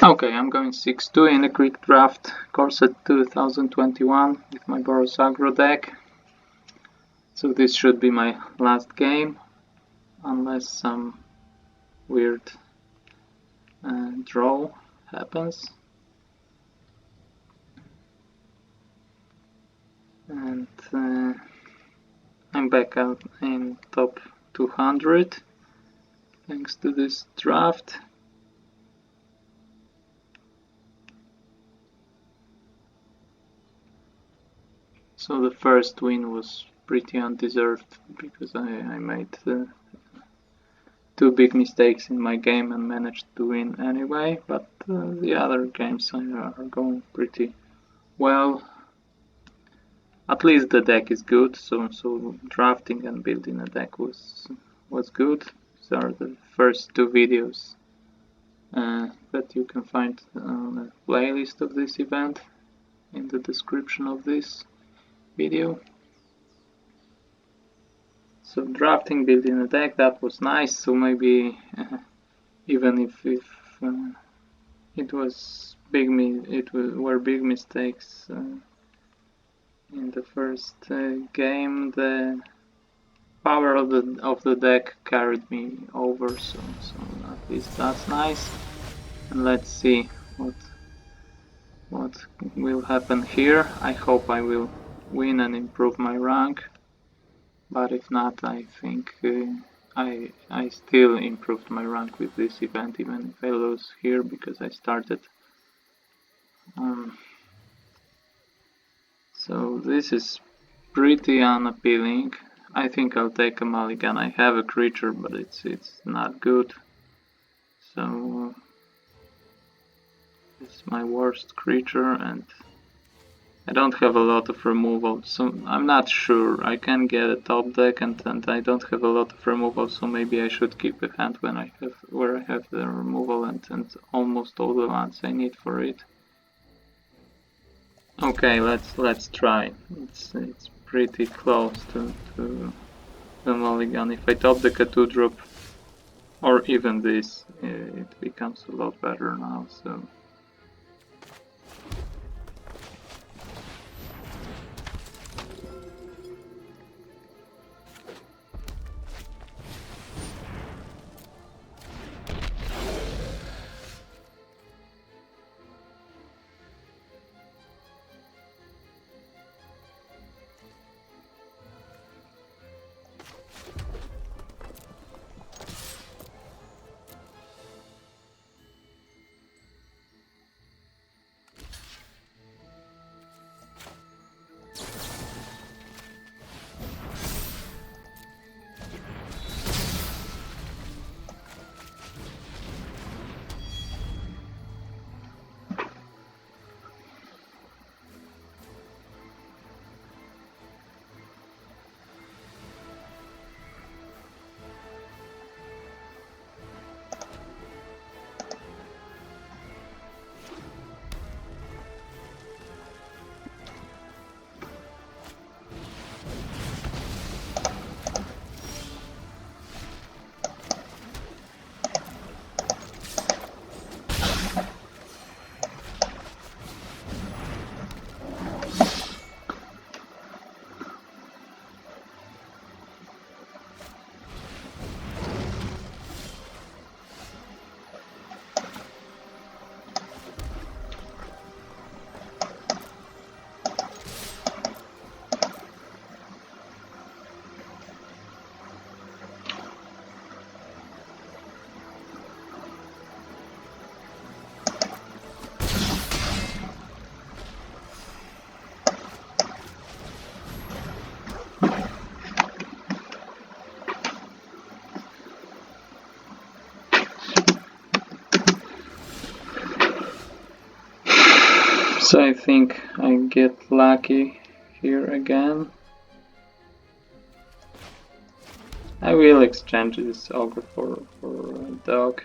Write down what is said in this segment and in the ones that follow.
Okay, I'm going 6-2 in a quick draft Corset 2021 with my Boros Aggro deck. So this should be my last game, unless some weird draw happens. And I'm back out in top 200 thanks to this draft. So the first win was pretty undeserved because I made two big mistakes in my game and managed to win anyway, but the other games are going pretty well. At least the deck is good, so drafting and building a deck was good. These are the first two videos that you can find on a playlist of this event in the description of this video. So drafting, building a deck, that was nice. So maybe even if it was were big mistakes in the first game, the power of the deck carried me over. So at least that's nice. And let's see what will happen here. I hope I will win and improve my rank. But if not, I think I still improved my rank with this event, even if I lose here, because I started. So this is pretty unappealing. I think I'll take a mulligan. I have a creature, but it's not good. So it's my worst creature, and I don't have a lot of removal, so I'm not sure. I can get a top deck and I don't have a lot of removal, so maybe I should keep a hand where I have the removal and almost all the lands I need for it. Okay, let's try. It's pretty close to the mulligan. If I top deck a 2-drop or even this, it becomes a lot better now. So. So I think I get lucky here again. I will exchange this Aggro for a dog.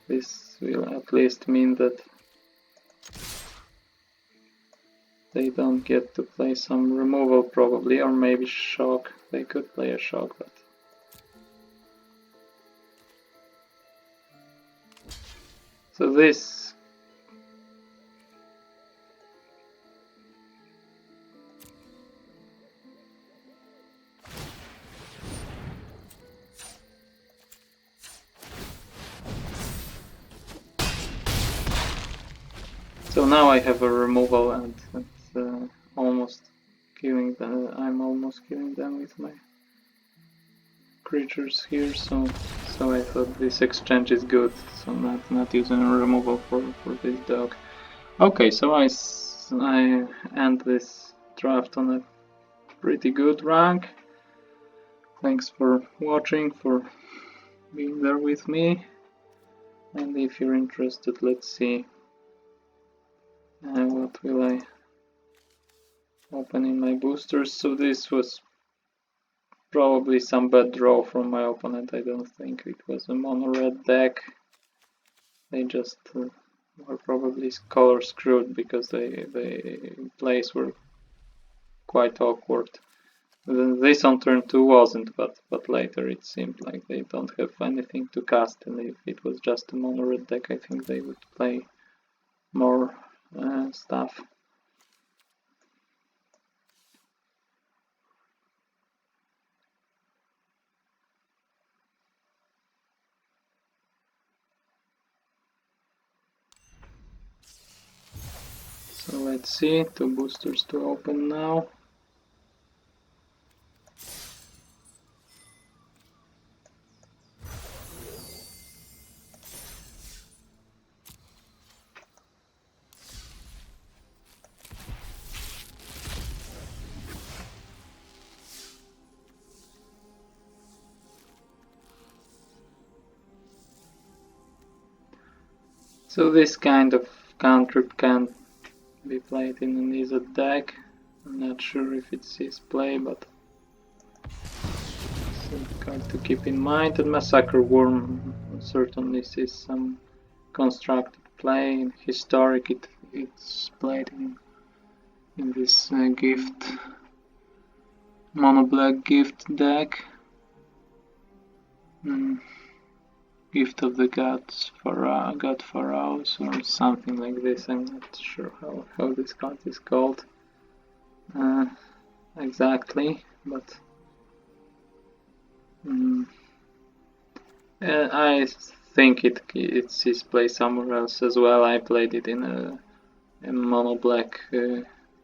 This will at least mean that they don't get to play some removal probably, or maybe shock. They could play a shock, but So this so now I have a removal and it's almost killing them. I'm almost killing them with my creatures here, so I thought this exchange is good, so not using a removal for this dog. Okay, so I end this draft on a pretty good rank. Thanks for watching, for being there with me, and if you're interested, let's see what will I open in my boosters. So this was probably some bad draw from my opponent. I don't think it was a mono red deck. They just were probably color screwed because the plays were quite awkward. This on turn 2 wasn't, but later it seemed like they don't have anything to cast, and if it was just a mono red deck, I think they would play more stuff. So let's see, 2 boosters to open now. So this kind of cantrip can be played in an easy deck. I'm not sure if it sees play, but it's a card to keep in mind. And Massacre Worm certainly sees some constructed play. In Historic, it's played in this gift, mono black gift deck. Gift of the Gods, God Pharaohs, or something like this. I'm not sure how this card is called exactly, but I think it sees play somewhere else as well. I played it in a mono black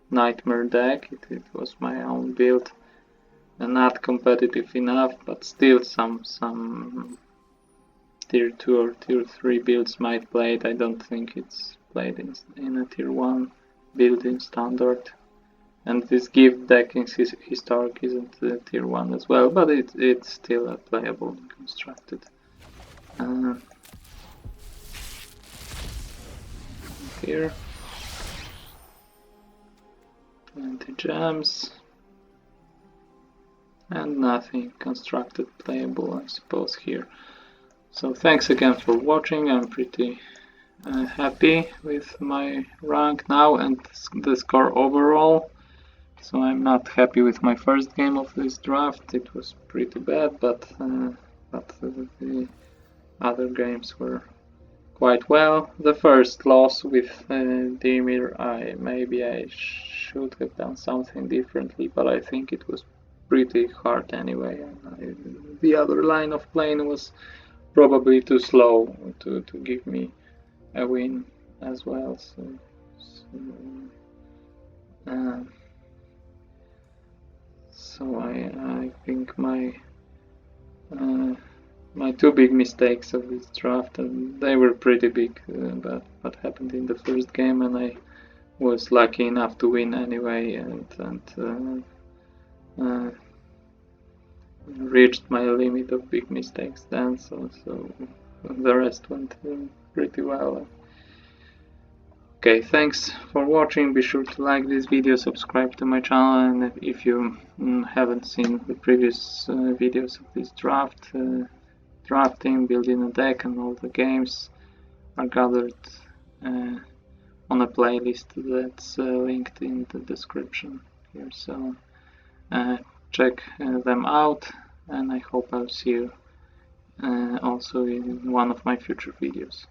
Nightmare deck. It was my own build, and not competitive enough, but still some tier 2 or tier 3 builds might play it. I don't think it's played in a tier 1 build in standard. And this gift deck in Historic isn't tier 1 as well, but it's still a playable and constructed. Here. 20 gems. And nothing constructed playable, I suppose, here. So thanks again for watching. I'm pretty happy with my rank now and the score overall. So I'm not happy with my first game of this draft. It was pretty bad, but the other games were quite well. The first loss with Dimir, maybe I should have done something differently, but I think it was pretty hard anyway. The other line of playing was probably too slow to give me a win as well. So I think my 2 big mistakes of this draft, and they were pretty big, but what happened in the first game, and I was lucky enough to win anyway, and reached my limit of big mistakes then, so the rest went pretty well. Okay, thanks for watching. Be sure to like this video, subscribe to my channel, and if you haven't seen the previous videos of this draft, drafting, building a deck, and all the games are gathered on a playlist that's linked in the description here, so check them out, and I hope I'll see you also in one of my future videos.